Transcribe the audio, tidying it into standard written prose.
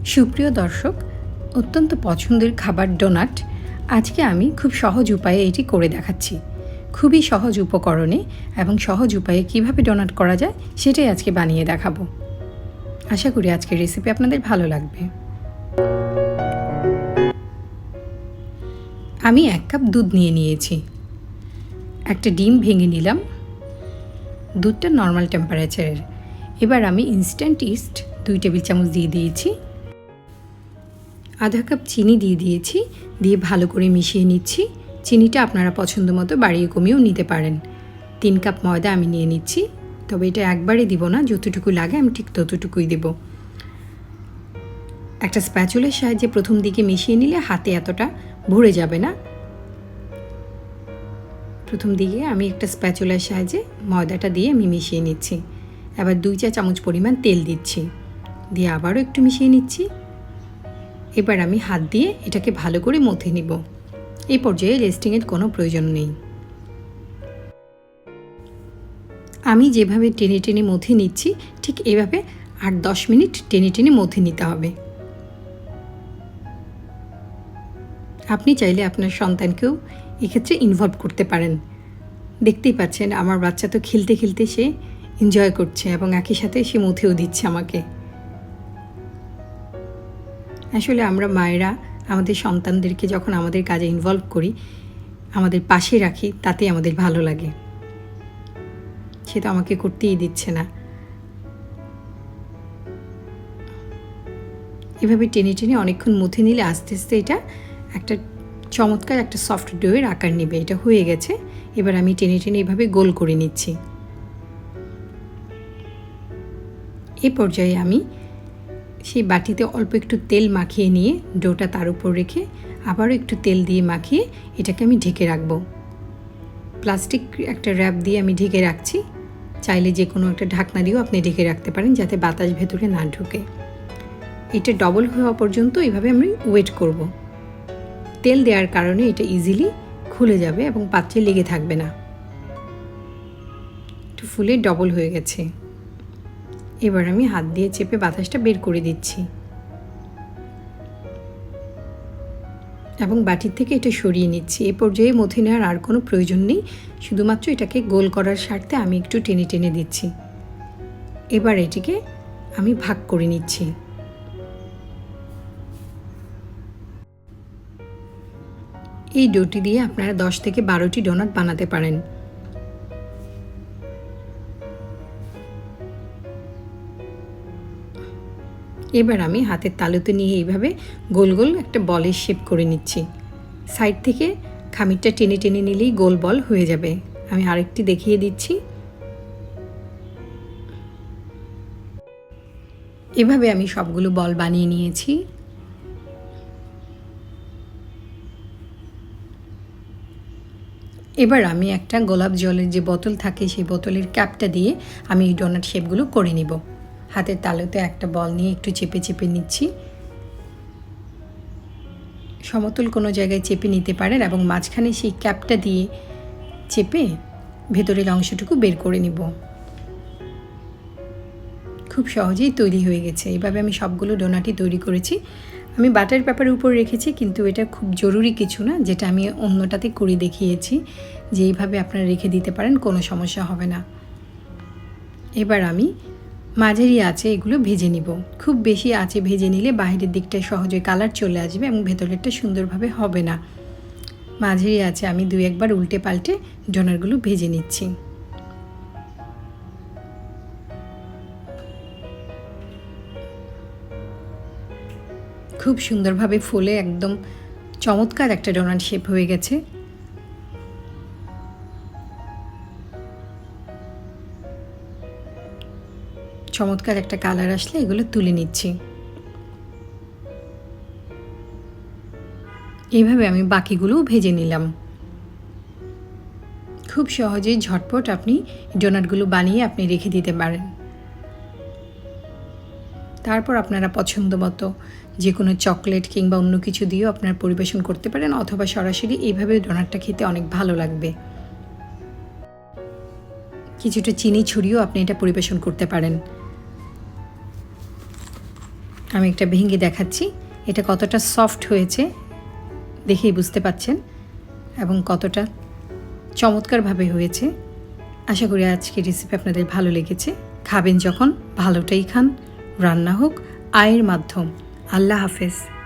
সুপ্রিয় দর্শক, অত্যন্ত পছন্দের খাবার ডোনাট আজকে আমি খুব সহজ উপায়ে এটি করে দেখাচ্ছি। খুবই সহজ উপকরণে এবং সহজ উপায়ে কিভাবে ডোনাট করা যায় সেটাই আজকে বানিয়ে দেখাবো। আশা করি আজকের রেসিপি আপনাদের ভালো লাগবে। আমি 1 কাপ দুধ নিয়ে নিয়েছি। একটা ডিম ভেঙে নিলাম। দুধটা নর্মাল টেম্পারেচারের। এবার আমি ইনস্ট্যান্ট ইস্ট 2 টেবিল চামচ দিয়ে দিয়েছি। আধা কাপ চিনি দিয়ে দিয়েছি, দিয়ে ভালো করে মিশিয়ে নিচ্ছি। চিনিটা আপনারা পছন্দ মতো বাড়িয়ে কমিয়েও নিতে পারেন। 3 কাপ ময়দা আমি নিয়ে নিচ্ছি, তবে এটা একবারে দিব না, যতটুকু লাগে আমি ঠিক ততটুকুই দেব। একটা স্প্যাচুলার সাহায্যে প্রথম দিকে মিশিয়ে নিলে হাতে এতটা ভরে যাবে না। প্রথম দিকে আমি একটা স্প্যাচুলার সাহায্যে ময়দাটা দিয়ে আমি মিশিয়ে নিচ্ছি। এবার 2 চা চামচ পরিমাণ তেল দিচ্ছি, দিয়ে আবারও একটু মিশিয়ে নিচ্ছি। এবার আমি হাত দিয়ে এটাকে ভালো করে মথে নিব। এই পর্যায়ে রেস্টিংয়ের কোনো প্রয়োজন নেই। আমি যেভাবে টেনে টেনে মথে নিচ্ছি ঠিক এভাবে 8-10 মিনিট টেনে টেনে মথে নিতে হবে। আপনি চাইলে আপনার সন্তানকেও এক্ষেত্রে ইনভলভ করতে পারেন। দেখতেই পাচ্ছেন আমার বাচ্চা তো খেলতে খেলতে সে এনজয় করছে এবং একই সাথে সে মথেও দিচ্ছে আমাকে। আসলে আমরা মায়েরা আমাদের সন্তানদেরকে যখন আমাদের কাজে ইনভলভ করি, আমাদের পাশে রাখি, তাতেই আমাদের ভালো লাগে। সে তো আমাকে করতেই দিচ্ছে না। এভাবে টেনে টেনে অনেকক্ষণ মথে নিলে আস্তে আস্তে এটা একটা চমৎকার একটা সফট ডোয়ের আকার নেবে। এটা হয়ে গেছে। এবার আমি টেনে টেনে এভাবে গোল করে নিচ্ছি। এই পর্যায়ে আমি সেই বাটিতে অল্প একটু তেল মাখিয়ে নিয়ে ডোটা তার উপর রেখে আবারও একটু তেল দিয়ে মাখিয়ে এটাকে আমি ঢেকে রাখব। প্লাস্টিক একটা র্যাপ দিয়ে আমি ঢেকে রাখছি। চাইলে যে কোনো একটা ঢাকনা দিয়েও আপনি ঢেকে রাখতে পারেন, যাতে বাতাস ভেতরে না ঢুকে। এটা ডবল হওয়া পর্যন্ত এইভাবে আমি ওয়েট করব। তেল দেওয়ার কারণে এটা ইজিলি খুলে যাবে এবং পাত্রে লেগে থাকবে না। একটু ফুলে ডবল হয়ে গেছে। এবার আমি হাত দিয়ে চেপে বাতাসটা বের করে দিচ্ছি এবং বাটির থেকে এটা সরিয়ে নিচ্ছি। এ পর্যায়ে মথে নেওয়ার আর কোনো প্রয়োজন নেই, শুধুমাত্র এটাকে গোল করার স্বার্থে আমি একটু টেনে টেনে দিচ্ছি। এবার এটিকে আমি ভাগ করে নিচ্ছি। এই ডোটি দিয়ে আপনারা 10 থেকে 12টি ডোনাট বানাতে পারেন। এবার আমি হাতের তালুতে নিয়ে এইভাবে গোল গোল একটা বলের শেপ করে নিচ্ছি। সাইড থেকে খামিরটা টেনে টেনে নিলেই গোল বল হয়ে যাবে। আমি আরেকটি দেখিয়ে দিচ্ছি। এভাবে আমি সবগুলো বল বানিয়ে নিয়েছি। এবার আমি একটা গোলাপ জলের যে বোতল থাকে সেই বোতলের ক্যাপটা দিয়ে আমি এই ডোনাট শেপগুলো করে নিব। হাতের তালুতে একটা বল নিয়ে একটু চেপে চেপে নিচ্ছি। সমতল কোনো জায়গায় চেপে নিতে পারেন এবং মাঝখানে সেই ক্যাপটা দিয়ে চেপে ভেতরের অংশটুকু বের করে নিব। খুব সহজেই তৈরি হয়ে গেছে। এইভাবে আমি সবগুলো ডোনাটই তৈরি করেছি। আমি বাটার পেপারের উপর রেখেছি, কিন্তু এটা খুব জরুরি কিছু না, যেটা আমি অন্যটাতে করে দেখিয়েছি যে এইভাবে আপনারা রেখে দিতে পারেন, কোনো সমস্যা হবে না। এবার আমি মাঝারি আঁচে এগুলো ভেজে নিব। খুব বেশি আঁচে ভেজে নিলে বাইরের দিকটায় সহজে কালার চলে আসবে এবং ভেতরেরটা সুন্দরভাবে হবে না। মাঝারি আঁচে আমি 2-1 বার উল্টে পাল্টে ডোনাটগুলো ভেজে নিচ্ছি। খুব সুন্দরভাবে ফুলে একদম চমৎকার একটা ডোনাট শেপ হয়ে গেছে। চমৎকার একটা কালার আসলে এগুলো তুলে নিচ্ছি। এইভাবে আমি বাকিগুলোও ভেজে নিলাম। খুব সহজেই ঝটপট আপনি ডোনাটগুলো বানিয়ে আপনি রেখে দিতে পারেন। তারপর আপনারা পছন্দ মতো যে কোনো চকলেট কিংবা অন্য কিছু দিয়েও আপনারা পরিবেশন করতে পারেন, অথবা সরাসরি এইভাবে ডোনাটটা খেতে অনেক ভালো লাগবে। কিছুটা চিনি ছড়িয়েও আপনি এটা পরিবেশন করতে পারেন। আমি একটা ভেঙে দেখাচ্ছি এটা কতটা সফট হয়েছে, দেখেই বুঝতে পাচ্ছেন, এবং কতটা চমৎকারভাবে হয়েছে। আশা করি আজকের রেসিপি আপনাদের ভালো লেগেছে। খাবেন যখন ভালোটাই খান, রান্না হোক আয়ের মাধ্যম। আল্লাহ হাফেজ।